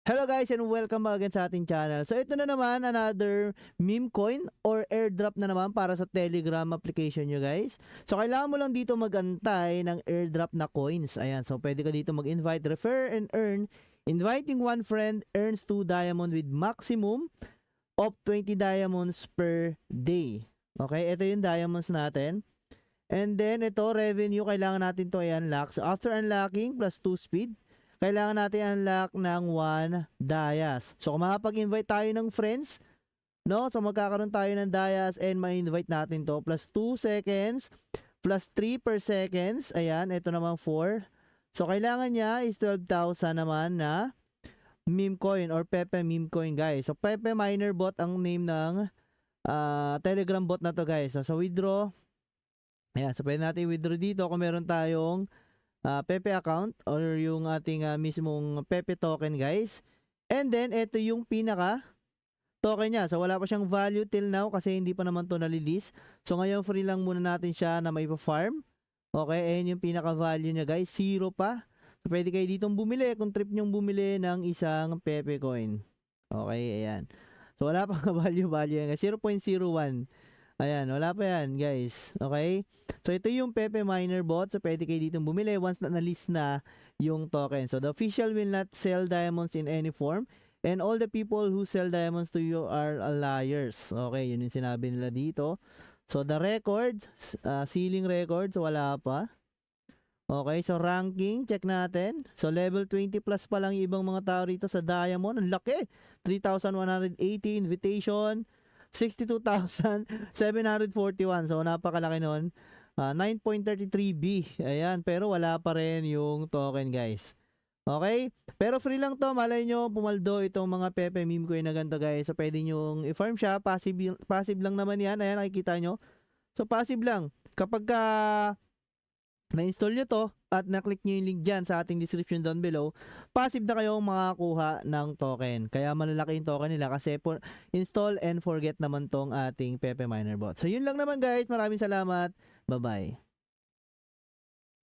Hello guys and welcome back again sa ating channel. So ito na naman another meme coin or airdrop na naman para sa Telegram application nyo guys. So kailangan mo lang dito magantay ng airdrop na coins. Ayan, so pwede ka dito mag-invite, refer and earn. Inviting one friend earns 2 diamond with maximum of 20 diamonds per day. Okay, ito yung diamonds natin. And then ito revenue, kailangan natin to i-unlock. So after unlocking plus 2 speed, kailangan natin unlock ng 1 Dayas. So kung makapag-invite tayo ng friends, no? So magkakaroon tayo ng Dayas and ma-invite natin to. Plus 2 seconds, plus 3 per seconds. Ayan, ito naman 4. So kailangan niya is 12,000 naman na meme coin or Pepe meme coin guys. So Pepe Miner Bot ang name ng Telegram bot na to guys. So withdraw. Ayan, so pwede natin withdraw dito kung meron tayong Pepe account or yung ating mismong Pepe token guys. And then ito yung pinaka token niya. So wala pa siyang value till now kasi hindi pa naman to na-release. So ngayon free lang muna natin siya na may pa-farm. Okay, ayan yung pinaka value niya guys, 0 pa. So pwede kayo ditong bumili kung trip nyong bumili ng isang Pepe coin. Okay, ayan. So wala pa value yan guys, 0.01. Ayan, wala pa yan guys. Okay? So ito yung Pepe Miner Bot. So pwede kayo ditong bumili once na-list na yung token. So the official will not sell diamonds in any form. And all the people who sell diamonds to you are liars. Okay, yun yung sinabi nila dito. So the records, ceiling records, wala pa. Okay, so ranking, check natin. So level 20 plus pa lang yung ibang mga tao rito sa diamond. Ang laki! 3,180 invitation. 62,741. So napakalaki nun. 9.33B. Ayan, pero wala pa rin yung token guys. Okay? Pero free lang to. Malay nyo, pumaldo itong mga Pepe meme coin na ganito guys. So pwede nyo i-farm siya. Passive lang naman yan. Ayan, nakikita nyo. So passive lang. Kapag na-install nyo to at na-click nyo yung link dyan sa ating description down below, passive na kayong makakuha ng token. Kaya malalaki yung token nila kasi install and forget naman tong ating Pepe Miner Bot. So yun lang naman guys. Maraming salamat. Bye-bye.